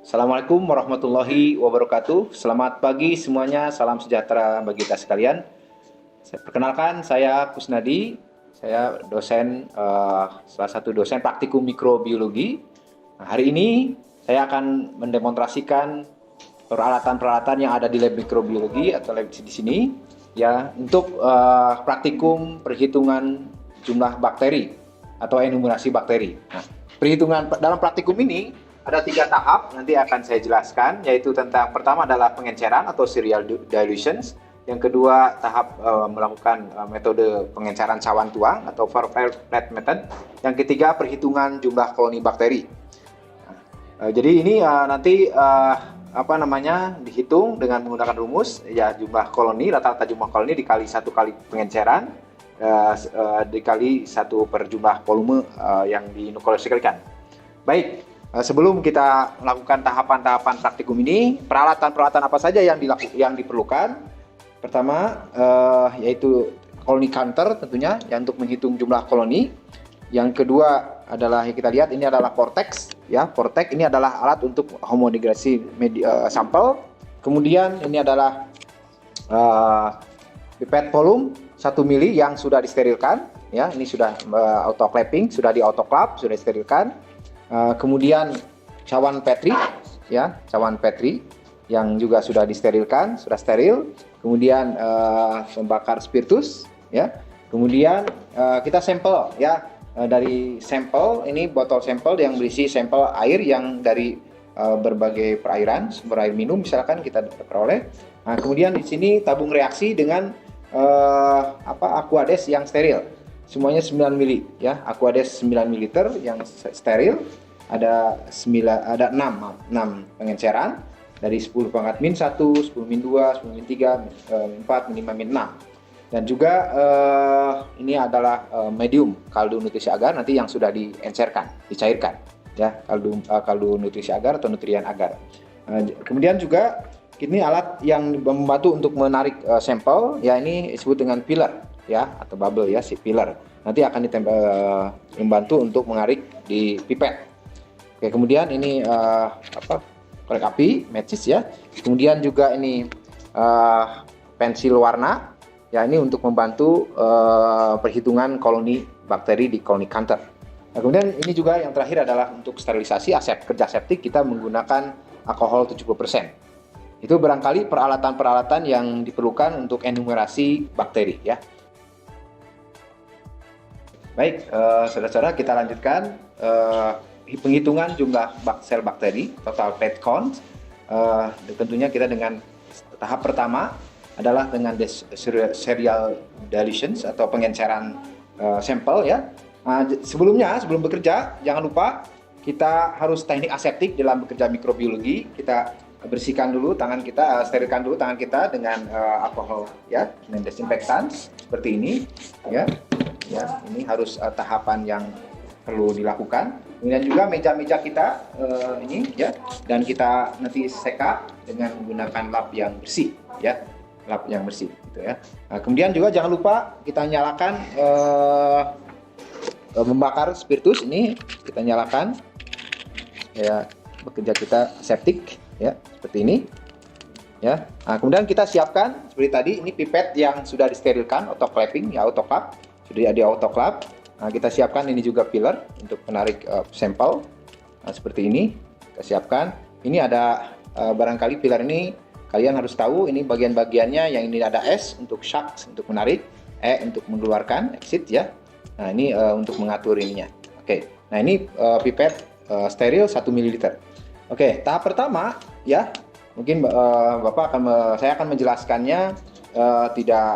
Assalamualaikum warahmatullahi wabarakatuh. Selamat pagi semuanya, salam sejahtera bagi kita sekalian. Saya perkenalkan, saya Kusnadi. Saya dosen, salah satu dosen praktikum mikrobiologi. Nah, hari ini saya akan mendemonstrasikan peralatan-peralatan yang ada di lab mikrobiologi atau lab di sini, ya, untuk praktikum perhitungan jumlah bakteri atau enumerasi bakteri. Nah, perhitungan dalam praktikum ini ada 3 tahap, nanti akan saya jelaskan, yaitu tentang pertama adalah pengenceran atau serial dilutions, yang kedua tahap melakukan metode pengenceran cawan tuang atau Farber-Flat method, yang ketiga perhitungan jumlah koloni bakteri. Jadi ini nanti dihitung dengan menggunakan rumus, ya, jumlah koloni, rata-rata jumlah koloni dikali 1 kali pengenceran dikali 1 per jumlah volume yang dinukleosiklikan. Baik. Sebelum kita melakukan tahapan-tahapan praktikum ini, peralatan-peralatan apa saja yang diperlukan? Pertama, yaitu koloni counter tentunya, yang untuk menghitung jumlah koloni. Yang kedua adalah yang kita lihat ini adalah vortex, ya. Vortex ini adalah alat untuk homogenasi sampel. Kemudian ini adalah pipette volume 1 mili yang sudah disterilkan, ya. Ini sudah autoclaving, sudah di autoclave, sudah disterilkan. Kemudian cawan Petri, ya, cawan Petri yang juga sudah disterilkan, sudah steril. Kemudian pembakar spiritus, ya. Kemudian kita sampel, ya, dari sampel ini botol sampel yang berisi sampel air yang dari berbagai perairan, sumber air minum misalkan kita peroleh. Nah, kemudian di sini tabung reaksi dengan Aquades yang steril. Semuanya 9 mili, ya. Aquades 9 ml yang steril. Ada 6 pengenceran dari 10 pangkat min 1, 10 min 2, 10 min 3, min 4, min 5, min 6. Dan juga ini adalah medium kaldu nutrisi agar nanti yang sudah diencerkan, dicairkan, ya, kaldu nutrisi agar atau nutrien agar. Kemudian juga ini alat yang membantu untuk menarik sampel, ya, ini disebut dengan filler, ya, atau bubble, ya, si filler. Nanti akan membantu untuk menarik di pipet. Oke, kemudian ini korek api, matches, ya. Kemudian juga ini pensil warna, ya, ini untuk membantu perhitungan koloni bakteri di koloni counter. Nah, kemudian ini juga yang terakhir adalah untuk sterilisasi kerja aseptik kita menggunakan alkohol 70%. Itu barangkali peralatan-peralatan yang diperlukan untuk enumerasi bakteri, ya. Baik, saudara-saudara, kita lanjutkan penghitungan jumlah sel bakteri, total pet count. Tentunya kita dengan tahap pertama adalah dengan serial dilutions atau pengenceran sampel, ya. Sebelum bekerja, jangan lupa kita harus teknik aseptik dalam bekerja mikrobiologi. Kita bersihkan dulu tangan kita, sterilkan dulu tangan kita dengan alkohol, ya, dengan desinfektan seperti ini, ya. Ya, ini harus tahapan yang perlu dilakukan. Kemudian juga meja-meja kita ini, ya, dan kita nanti seka dengan menggunakan lap yang bersih, ya, lap yang bersih, gitu, ya. Nah, kemudian juga jangan lupa kita nyalakan membakar spiritus, ini kita nyalakan, ya, bekerja kita aseptik, ya, seperti ini, ya. Nah, kemudian kita siapkan seperti tadi, ini pipet yang sudah disterilkan, autoclaving, ya, autoclave, sudah di autoclave. Nah, kita siapkan ini juga filler untuk menarik sampel. Nah, seperti ini kita siapkan. Ini ada barangkali filler ini kalian harus tahu ini bagian-bagiannya. Yang ini ada S untuk shock, untuk menarik, E untuk mengeluarkan, exit, ya. Nah, ini untuk mengatur ininya. Oke. Nah, ini pipet steril 1 ml. Oke, tahap pertama, ya. Mungkin saya akan menjelaskannya tidak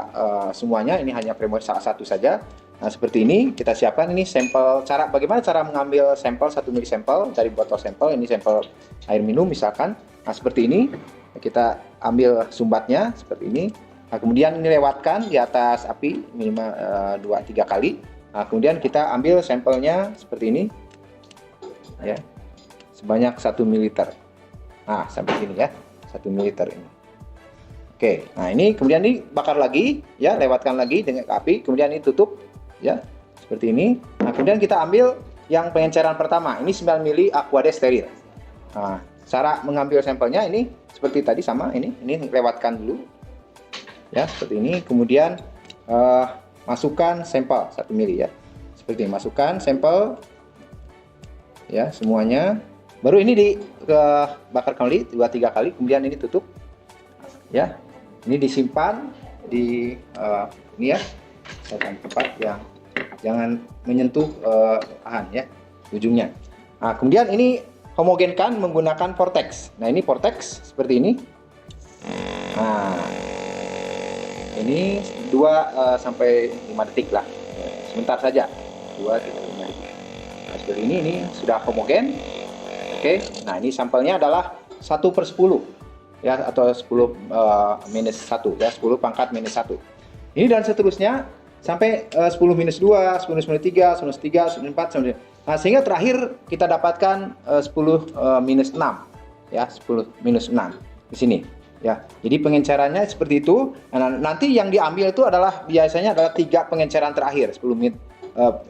semuanya, ini hanya framework salah satu saja. Nah, seperti ini kita siapkan ini sampel, bagaimana cara mengambil sampel 1 mili sampel dari botol sampel, ini sampel air minum misalkan. Nah, seperti ini kita ambil sumbatnya seperti ini. Nah, kemudian ini lewatkan di atas api minimal 2-3 kali. Nah, kemudian kita ambil sampelnya seperti ini, ya, sebanyak 1 ml. Nah, sampai sini, ya, 1 ml ini. Oke, nah ini kemudian dibakar lagi, ya, lewatkan lagi dengan api, kemudian ini tutup, ya, seperti ini. Nah, kemudian kita ambil yang pengenceran pertama, ini 9 mili Aquades steril. Nah, cara mengambil sampelnya ini seperti tadi sama, ini lewatkan dulu ya seperti ini, kemudian masukkan sampel 1 mili ya, seperti ini, masukkan sampel ya semuanya, baru ini dibakar kembali 2-3 kali, kemudian ini tutup ya, ini disimpan di ini ya, tempat yang jangan menyentuh bahan ya ujungnya. Nah, kemudian ini homogenkan menggunakan vortex. Nah, ini vortex seperti ini. Nah, ini 2 sampai 5 detik lah. Sebentar saja. 2-5 detik. Nah, seperti ini sudah homogen. Oke. Nah, ini sampelnya adalah 1/10 ya, atau 10 minus 1 ya, 10 pangkat minus 1. Ini dan seterusnya sampai 10 minus 2, 10 minus 3, 10 minus 3, 10 minus 4, 10 minus 5. Nah, sehingga terakhir kita dapatkan 10 minus 6 ya, 10 minus 6 di sini ya. Jadi pengencerannya seperti itu. Nah, nanti yang diambil itu adalah biasanya adalah 3 pengenceran terakhir, 10 min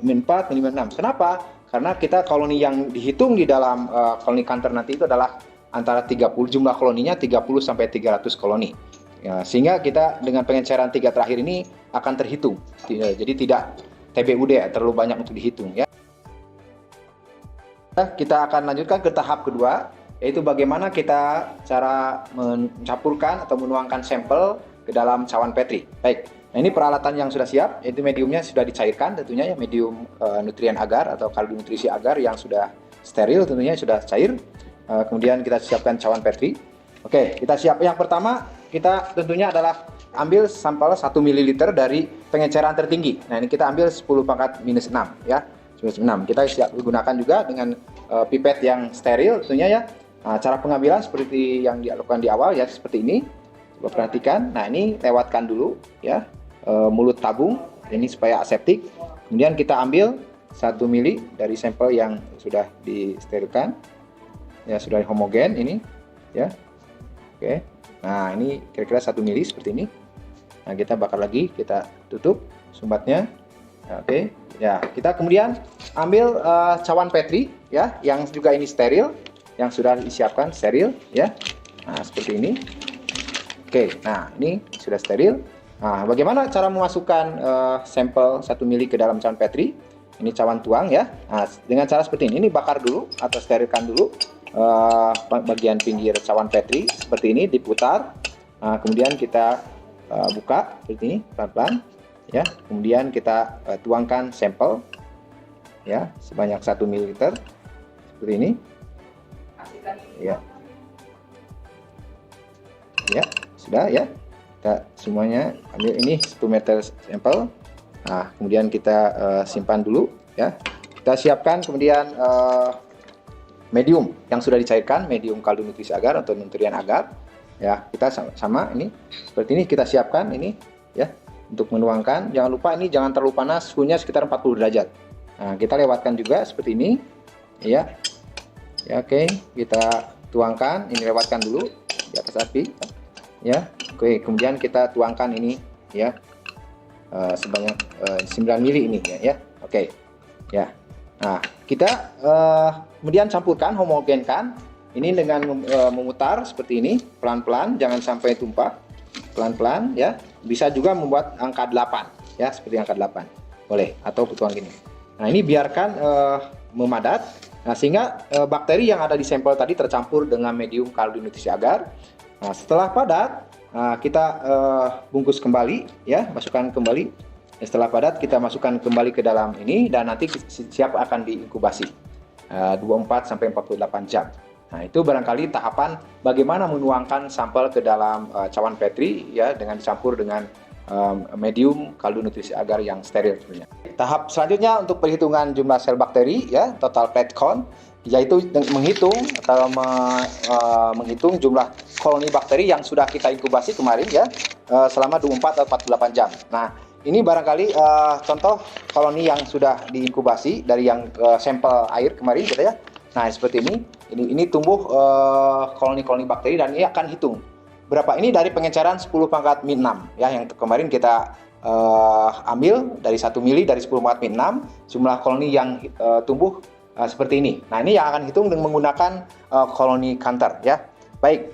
4, min 6. Kenapa? Karena kita koloni yang dihitung di dalam koloni kantor nanti itu adalah antara 30, jumlah koloninya 30 sampai 300 koloni. Ya, sehingga kita dengan pengenceran 3 terakhir ini akan terhitung. Jadi tidak TBUD ya, terlalu banyak untuk dihitung ya. Kita akan lanjutkan ke tahap kedua, yaitu bagaimana kita cara mencampurkan atau menuangkan sampel ke dalam cawan Petri. Baik, nah ini peralatan yang sudah siap, yaitu mediumnya sudah dicairkan tentunya ya, medium nutrien agar atau kaldu nutrisi agar yang sudah steril tentunya sudah cair. Kemudian kita siapkan cawan Petri. Oke, kita siap. Yang pertama kita tentunya adalah ambil sampel 1 ml dari pengenceran tertinggi. Nah, ini kita ambil 10 pangkat minus 6 ya. 6. Kita siap gunakan juga dengan pipet yang steril tentunya ya. Nah, cara pengambilan seperti yang dilakukan di awal ya, seperti ini. Coba perhatikan. Nah, ini lewatkan dulu ya mulut tabung ini supaya aseptik. Kemudian kita ambil 1 ml dari sampel yang sudah disterilkan. Ya, sudah homogen ini ya. Oke. Nah, ini kira-kira 1 mili seperti ini. Nah, kita bakar lagi, kita tutup sumbatnya. Nah, oke. Ya, kita kemudian ambil cawan Petri ya, yang juga ini steril, yang sudah disiapkan steril ya. Nah, seperti ini. Oke. Nah, ini sudah steril. Nah, bagaimana cara memasukkan sampel 1 mili ke dalam cawan Petri? Ini cawan tuang ya. Nah, dengan cara seperti ini bakar dulu atau sterilkan dulu bagian pinggir cawan Petri seperti ini, diputar. Nah, kemudian kita buka seperti ini pelan-pelan ya, kemudian kita tuangkan sampel ya sebanyak 1 ml seperti ini ya. Ya, sudah ya, kita semuanya ambil ini 1 meter sampel. Nah, kemudian kita simpan dulu ya, kita siapkan kemudian medium yang sudah dicairkan, medium kaldu nutrisi agar atau nutrien agar ya. Kita sama ini seperti ini kita siapkan ini ya untuk menuangkan. Jangan lupa ini jangan terlalu panas, suhunya sekitar 40 derajat. Nah, kita lewatkan juga seperti ini ya. Ya, oke, kita tuangkan, ini lewatkan dulu di atas api ya. Oke, kemudian kita tuangkan ini ya sebanyak 9 mili ini ya. Oke ya. Nah, kita kemudian campurkan, homogenkan ini dengan memutar seperti ini pelan-pelan, jangan sampai tumpah, pelan-pelan ya. Bisa juga membuat angka 8 ya, seperti angka 8 boleh, atau tuang gini. Nah, ini biarkan memadat. Nah, sehingga bakteri yang ada di sampel tadi tercampur dengan medium kaldu nutrisi agar. Nah, setelah padat kita bungkus kembali ya, masukkan kembali. Setelah padat kita masukkan kembali ke dalam ini dan nanti siap akan diinkubasi 24 sampai 48 jam. Nah, itu barangkali tahapan bagaimana menuangkan sampel ke dalam cawan Petri ya, dengan dicampur dengan medium kaldu nutrisi agar yang steril sebenarnya. Tahap selanjutnya untuk perhitungan jumlah sel bakteri ya, total plate count, yaitu menghitung atau menghitung jumlah koloni bakteri yang sudah kita inkubasi kemarin ya selama 24 atau 48 jam. Nah, ini barangkali contoh koloni yang sudah diinkubasi dari yang sampel air kemarin gitu ya. Nah, seperti ini. Ini tumbuh koloni-koloni bakteri dan ini akan hitung berapa ini dari pengenceran 10 pangkat min 6 ya, yang kemarin kita ambil dari 1 mili dari 10 pangkat min 6, jumlah koloni yang tumbuh seperti ini. Nah, ini yang akan hitung dengan menggunakan colony counter ya. Baik,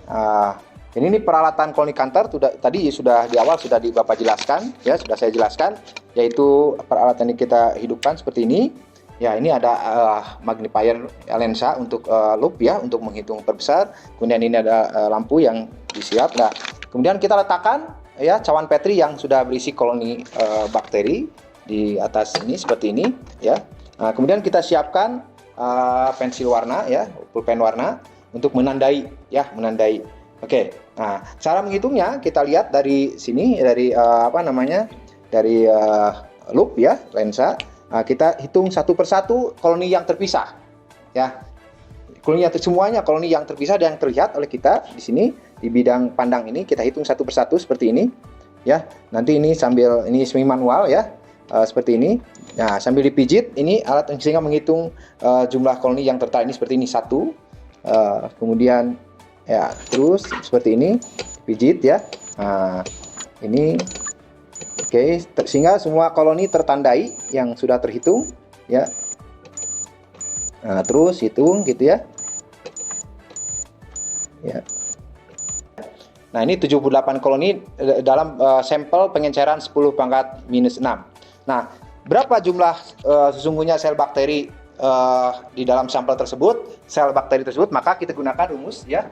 ini peralatan colony counter tadi sudah di awal sudah Bapak jelaskan ya, sudah saya jelaskan, yaitu peralatan yang kita hidupkan seperti ini. Ya, ini ada magnifier lensa untuk loop ya, untuk menghitung perbesar. Kemudian ini ada lampu yang disiap. Nah, kemudian kita letakkan ya cawan Petri yang sudah berisi koloni bakteri di atas ini seperti ini ya. Nah, kemudian kita siapkan pensil warna ya, pulpen warna untuk menandai ya, menandai. Oke. Nah, cara menghitungnya kita lihat dari sini, dari dari loop ya, lensa. Nah, kita hitung satu persatu koloni yang terpisah ya. Koloni semuanya koloni yang terpisah dan yang terlihat oleh kita di sini di bidang pandang ini, kita hitung satu persatu seperti ini ya. Nanti ini sambil ini semi manual ya, seperti ini. Nah, sambil dipijit ini alat sehingga menghitung jumlah koloni yang tertarik ini seperti ini, satu, kemudian ya terus seperti ini pijit ya. Nah, ini oke, sehingga semua koloni tertandai yang sudah terhitung ya. Nah, terus hitung gitu ya. Ya. Nah, ini 78 koloni dalam sampel pengenceran 10 pangkat minus 6. Nah, berapa jumlah sesungguhnya sel bakteri di dalam sampel tersebut, sel bakteri tersebut, maka kita gunakan rumus ya,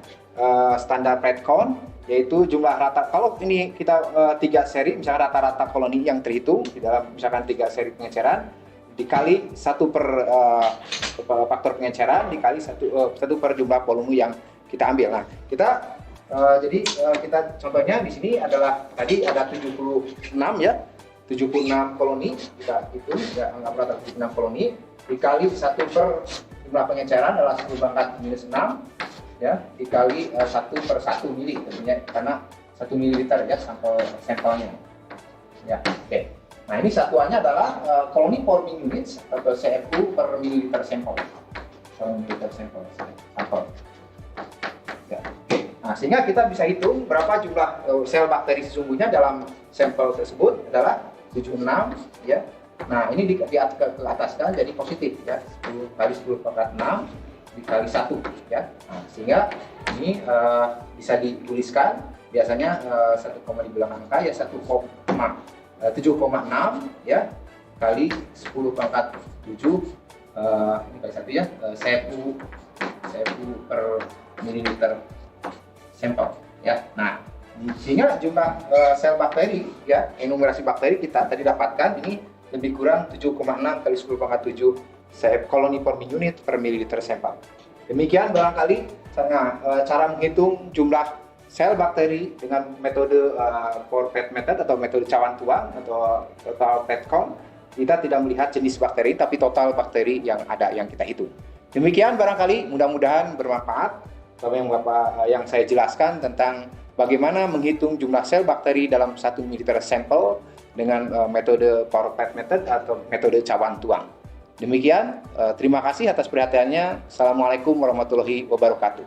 standar Pratt count, yaitu jumlah rata. Kalau ini kita 3 seri, misalkan rata-rata koloni yang terhitung di dalam misalkan 3 seri pengenceran dikali 1 per faktor pengenceran dikali 1 per jumlah volume yang kita ambil. Nah, kita jadi kita contohnya di sini adalah tadi ada 76 ya, 76 koloni, kita hitung ya, anggap rata 76 koloni dikali 1 per jumlah pengenceran adalah 10 pangkat minus 6 ya, dikali 1 per 1 mili tentunya, karena 1 mililiter ya sampelnya ya. Oke. Nah, ini satuannya adalah colony forming units atau CFU per mililiter sampel. Ya. Nah, sehingga kita bisa hitung berapa jumlah sel bakteri sesungguhnya dalam sampel tersebut adalah 76 ya. Nah, ini di ataskan jadi positif ya, 10 kali 10 pangkat 6 dikali 1 ya. Nah, sehingga ini bisa dituliskan biasanya 1, di belakang angka ya 7,6 ya kali 10 pangkat 7 ini kali 1 ya, CFU per mililiter sampel ya. Nah, sehingga jumlah sel bakteri ya, enumerasi bakteri kita tadi dapatkan ini lebih kurang 7,6 kali 10 pangkat 7 CF colony forming unit per mililiter sampel. Demikian barangkali cara menghitung jumlah sel bakteri dengan metode Pratt method atau metode cawan tuang atau total Pratt count. Kita tidak melihat jenis bakteri tapi total bakteri yang ada yang kita hitung. Demikian barangkali, mudah-mudahan bermanfaat yang saya jelaskan tentang bagaimana menghitung jumlah sel bakteri dalam 1 mililiter sampel dengan metode Pratt method atau metode cawan tuang. Demikian, terima kasih atas perhatiannya. Assalamualaikum warahmatullahi wabarakatuh.